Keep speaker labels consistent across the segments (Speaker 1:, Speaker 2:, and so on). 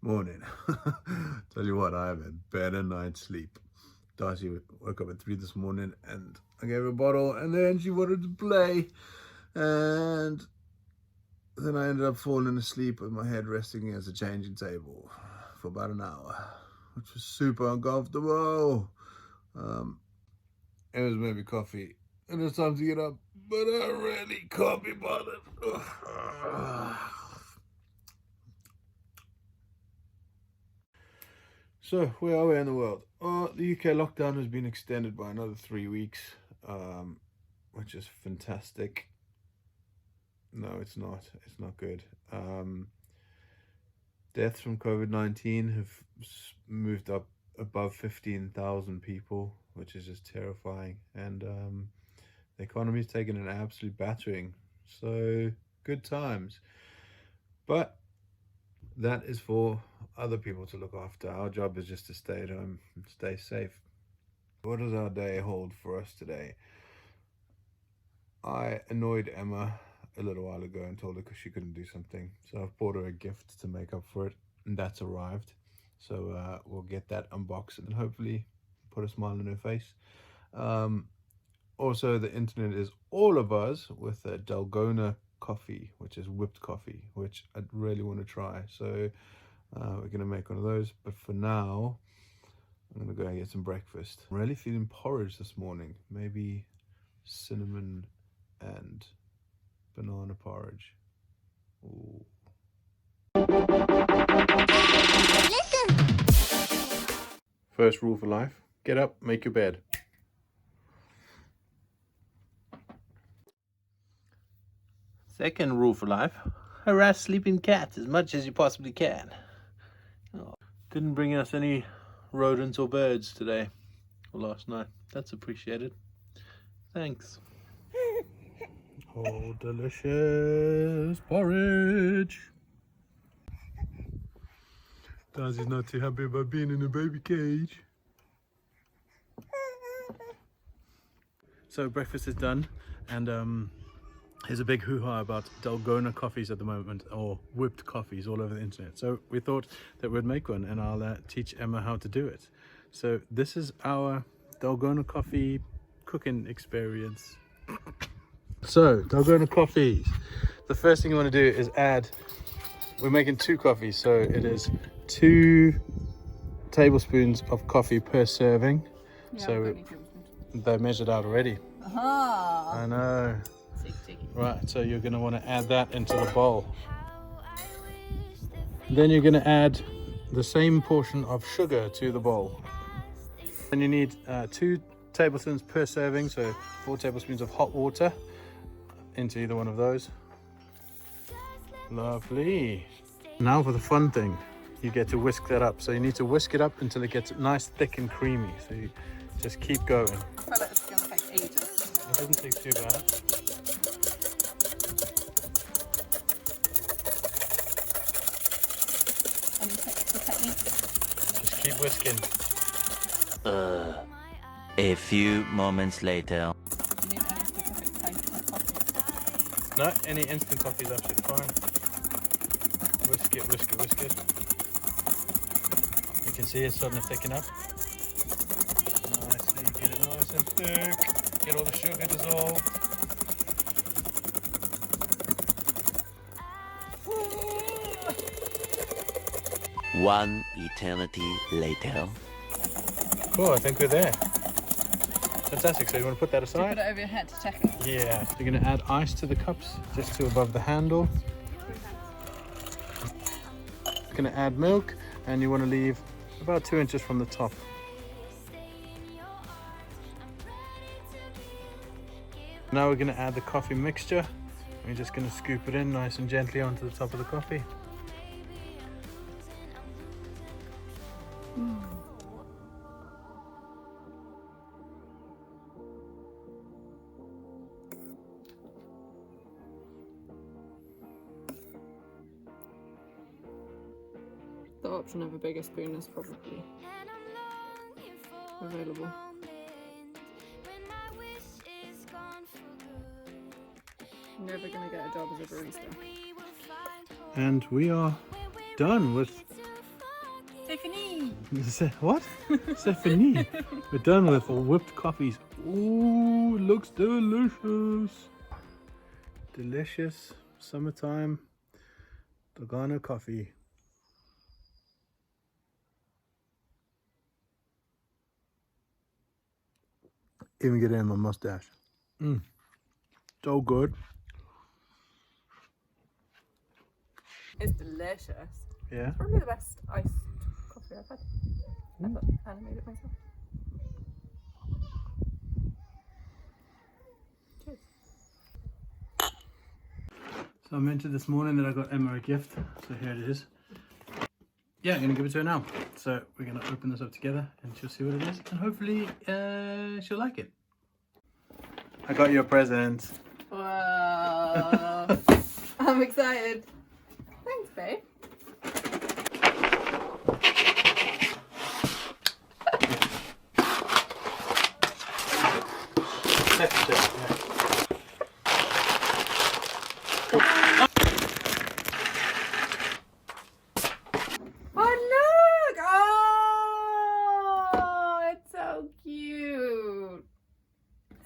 Speaker 1: Morning. Tell you what, I have a better night's sleep. Darcy woke up at 3 this morning and I gave her a bottle and then she wanted to play. And then I ended up falling asleep with my head resting against a changing table for about an hour, which was super uncomfortable. Um, it was maybe coffee and it's time to get up, but I really can't be bothered. So, where are we in the world? The UK lockdown has been extended by another 3 weeks, which is fantastic. No, it's not. It's not good. Deaths from COVID-19 have moved up above 15,000 people, which is just terrifying. And the economy's taken an absolute battering. So, good times. But that is for other people to look after. Our job is just to stay at home and stay safe. What does our day hold for us today? I annoyed Emma a little while ago and told her because she couldn't do something. So I've bought her a gift to make up for it, and that's arrived. So we'll get that unboxed and hopefully put a smile on her face. Also, the internet is all of us with a Dalgona coffee, which is whipped coffee, which I'd really want to try. So we're going to make one of those. But for now, I'm going to go and get some breakfast. I'm really feeling porridge this morning. Maybe cinnamon and banana porridge. Ooh. First rule for life: get up, make your bed. Second rule for life: harass sleeping cats as much as you possibly can. Oh. Didn't bring us any rodents or birds today or last night. That's appreciated. Thanks. Oh, delicious porridge. Darcy's not too happy about being in a baby cage. So breakfast is done, and there's a big hoo-ha about Dalgona coffees at the moment, or whipped coffees all over the internet. So we thought that we'd make one, and I'll teach Emma how to do it. So this is our Dalgona coffee cooking experience. So Dalgona coffees. The first thing you want to do is add. We're making 2 coffees, so it is 2 tablespoons of coffee per serving. Yeah, so they're measured out already. I know. Right, so you're going to want to add that into the bowl. Then you're going to add the same portion of sugar to the bowl. And you need 2 tablespoons per serving, so 4 tablespoons of hot water into either one of those. Lovely. Now for the fun thing. You get to whisk that up. So you need to whisk it up until it gets nice, thick and creamy. So you just keep going.
Speaker 2: I feel like it's going to take ages.
Speaker 1: It doesn't take too bad.
Speaker 2: Any tips or techniques?
Speaker 1: Just keep whisking.
Speaker 3: A few moments later.
Speaker 2: Do you need any specific type of coffee?
Speaker 1: No, any instant coffee is absolutely fine. Whisk it, whisk it, whisk it. You can see it's starting to thicken up. Nicely, get it nice and thick. Get all the sugar dissolved.
Speaker 3: One eternity later.
Speaker 1: Cool, I think we're there. Fantastic, so you want to put that aside?
Speaker 2: Put it over your head to check it.
Speaker 1: Yeah, you're going to add ice to the cups, just to above the handle. You're going to add milk, and you want to leave about 2 inches from the top. Now we're going to add the coffee mixture. We're just going to scoop it in nice and gently onto the top of the coffee.
Speaker 2: The option of a bigger spoon is probably available. I'm never going to get a job as a barista.
Speaker 1: And we are done with What? C'est fini. We're done with whipped coffees. Ooh, it looks delicious. Delicious summertime Dalgona coffee. Even get it in my mustache. So good.
Speaker 2: It's delicious.
Speaker 1: Yeah.
Speaker 2: Probably the best iced coffee I've had ever, and I made it myself. Cheers.
Speaker 1: So I mentioned this morning that I got Emma a gift. So here it is. Yeah, I'm gonna give it to her now. So we're gonna open this up together and she'll see what it is, and hopefully she'll like it. I got you a present.
Speaker 2: Wow. I'm excited. Thanks, babe. Oh, look! Oh, it's so cute.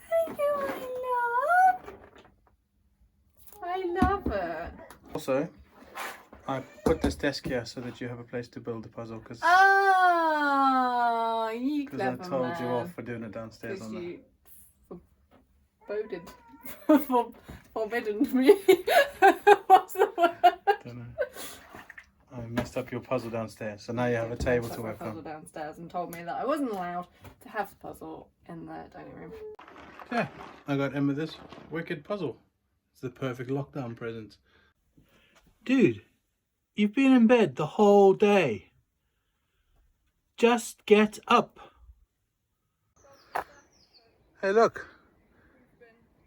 Speaker 2: Thank you, I love it.
Speaker 1: Also, I put this desk here so that you have a place to build the puzzle, because
Speaker 2: Oh, you
Speaker 1: I
Speaker 2: clever
Speaker 1: told
Speaker 2: man.
Speaker 1: you off for doing it downstairs
Speaker 2: Because
Speaker 1: on
Speaker 2: you forbidden me. What's the word?
Speaker 1: don't know. I messed up your puzzle downstairs, so now you have a table to work
Speaker 2: puzzle
Speaker 1: on.
Speaker 2: downstairs and told me that I wasn't allowed to have the puzzle in the dining room.
Speaker 1: Yeah, I got Emma this wicked puzzle. It's the perfect lockdown present. Dude, you've been in bed the whole day. Just get up. Hey, look.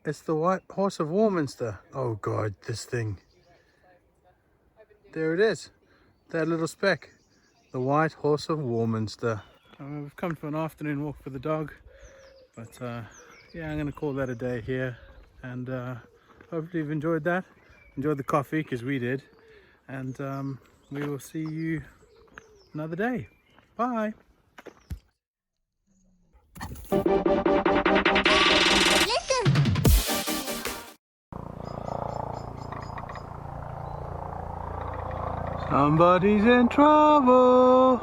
Speaker 1: It's the White Horse of Warminster. Oh God, this thing. There it is. That little speck. The White Horse of Warminster. We've come for an afternoon walk for the dog. But yeah, I'm going to call that a day here. And hopefully you've enjoyed that. Enjoyed the coffee, because we did. And we will see you another day. Bye. Somebody's in trouble.